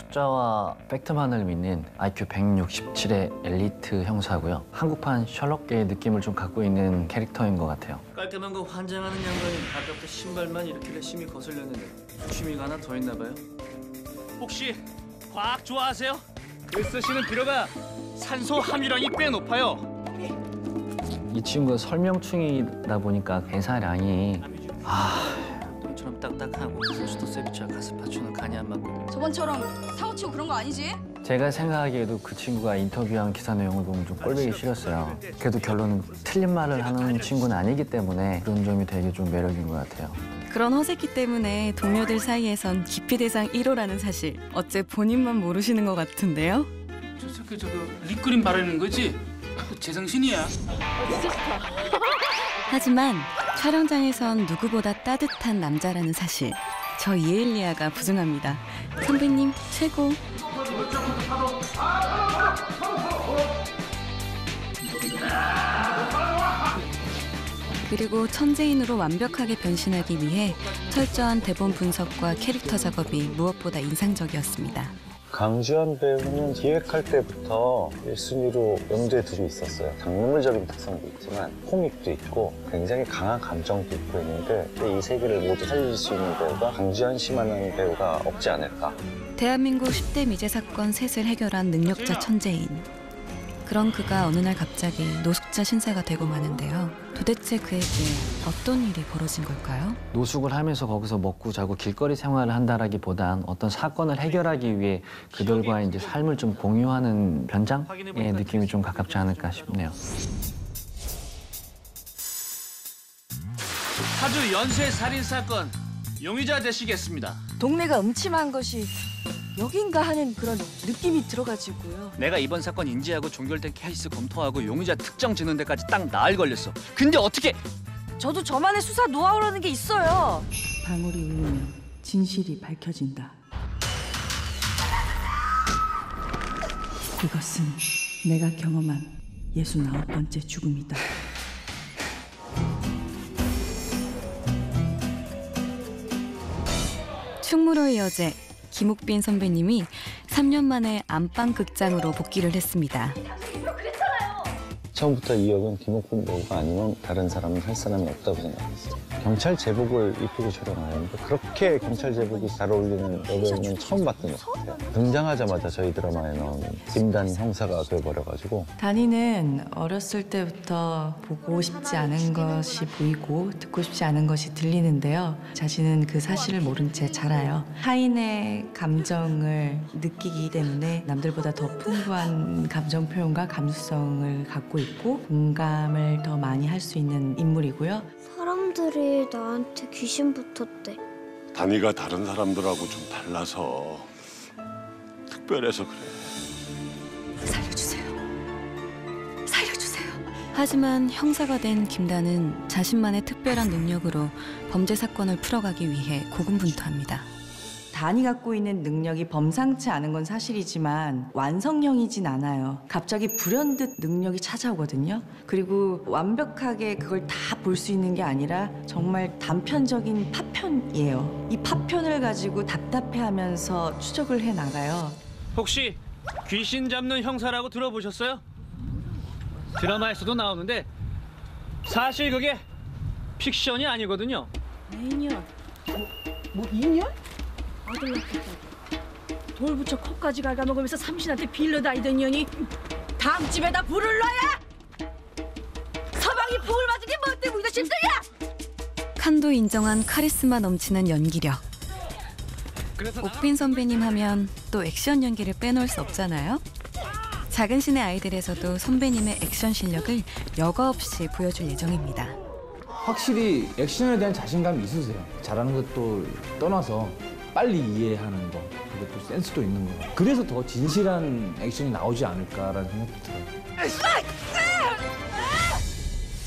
숫자와 팩트만을 믿는 IQ 167의 엘리트 형사고요. 한국판 셜록계의 느낌을 좀 갖고 있는 캐릭터인 것 같아요. 깔끔한 거 환장하는 양반이 아까부터 신발만 이렇게 열심히 거슬렸는데 취미가 하나 더 있나 봐요? 혹시 과학 좋아하세요? 글 쓰시는 비료가 산소 함유량이 꽤 높아요. 이 친구가 설명충이다 보니까 대사량이 똥처럼 딱딱하고 소스도 세비치와 가스파초는 간이 안 맞고. 저번처럼 사고 치고 그런 거 아니지? 제가 생각하기에도 그 친구가 인터뷰한 기사 내용을 보면 좀 꼴보기 싫었어요. 그래도 결론은 틀린 말을 하는 친구는 아니기 때문에 그런 점이 되게 좀 매력인 것 같아요. 그런 허세기 때문에 동료들 사이에선 기피 대상 1호라는 사실 어째 본인만 모르시는 것 같은데요? 저 새끼 저거 립그림 바르는 거지? 제정신이야. 진짜 좋다. 하지만 촬영장에선 누구보다 따뜻한 남자라는 사실 저 이엘리아가 부증합니다. 선배님 최고. 그리고 천재인으로 완벽하게 변신하기 위해 철저한 대본 분석과 캐릭터 작업이 무엇보다 인상적이었습니다. 강주한 배우는 기획할 때부터 1순위로 염두에 두고 있었어요. 장르물적인 특성도 있지만 코믹도 있고 굉장히 강한 감정도 있고 있는데 이 세계를 모두 살릴 수 있는 배우가 강주한 씨만한 배우가 없지 않을까. 대한민국 10대 미제 사건 셋을 해결한 능력자 천재인. 그런 그가 어느 날 갑자기 노숙자 신세가 되고 마는데요. 도대체 그에게 어떤 일이 벌어진 걸까요? 노숙을 하면서 거기서 먹고 자고 길거리 생활을 한다라기보단 어떤 사건을 해결하기 위해 그들과 이제 삶을 좀 공유하는 변장의 느낌이 좀 가깝지 않을까 싶네요. 파주 연쇄 살인 사건 용의자 되시겠습니다. 동네가 음침한 것이 여긴가 하는 그런 느낌이 들어가지고요. 내가 이번 사건 인지하고 종결된 케이스 검토하고 용의자 특정 짓는 데까지 딱 나흘 걸렸어. 근데 어떻게? 저도 저만의 수사 노하우라는 게 있어요. 방울이 울리면 진실이 밝혀진다. 이것은 내가 경험한 69번째 죽음이다. 충무로의 여제 김옥빈 선배님이 3년 만에 안방극장으로 복귀를 했습니다. 처음부터 이 역은 김옥빈 배우가 아니면 다른 사람은 할 사람이 없다고 생각했어요. 경찰 제복을 입고 촬영하는데 그렇게 경찰 제복이 잘 어울리는 여배우는 처음 봤던 것 같아요. 등장하자마자 저희 드라마에 나오는 김단 형사가 돼버려가지고. 단이는 어렸을 때부터 보고 싶지 않은 것이 보이고 듣고 싶지 않은 것이 들리는데요. 자신은 그 사실을 모른 채 자라요. 타인의 감정을 느끼기 때문에 남들보다 더 풍부한 감정 표현과 감수성을 갖고 있고 공감을 더 많이 할 수 있는 인물이고요. 사람들이 나한테 귀신 붙었대. 단이가 다른 사람들하고 좀 달라서 특별해서 그래. 살려주세요. 살려주세요. 하지만 형사가 된 김단은 자신만의 특별한 능력으로 범죄 사건을 풀어가기 위해 고군분투합니다. 단이 갖고 있는 능력이 범상치 않은 건 사실이지만 완성형이진 않아요. 갑자기 불현듯 능력이 찾아오거든요. 그리고 완벽하게 그걸 다 볼 수 있는 게 아니라 정말 단편적인 파편이에요. 이 파편을 가지고 답답해하면서 추적을 해나가요. 혹시 귀신 잡는 형사라고 들어보셨어요? 드라마에서도 나오는데 사실 그게 픽션이 아니거든요. 매년 뭐 2년? 아들 낳겠다고 돌 붙여 코까지 갉아먹으면서 삼신한테 빌려 다니던 년이 다음 집에다 불을 놔야 서방이 복을 맞은 게 뭐 때문이다 싶더냐? 칸도 인정한 카리스마 넘치는 연기력. 옥빈 선배님 하면 또 액션 연기를 빼놓을 수 없잖아요. 작은 신의 아이들에서도 선배님의 액션 실력을 여과 없이 보여줄 예정입니다. 확실히 액션에 대한 자신감이 있으세요. 잘하는 것도 떠나서 빨리 이해하는 거, 그리고 또 센스도 있는 거. 그래서 더 진실한 액션이 나오지 않을까라는 생각이 들어요.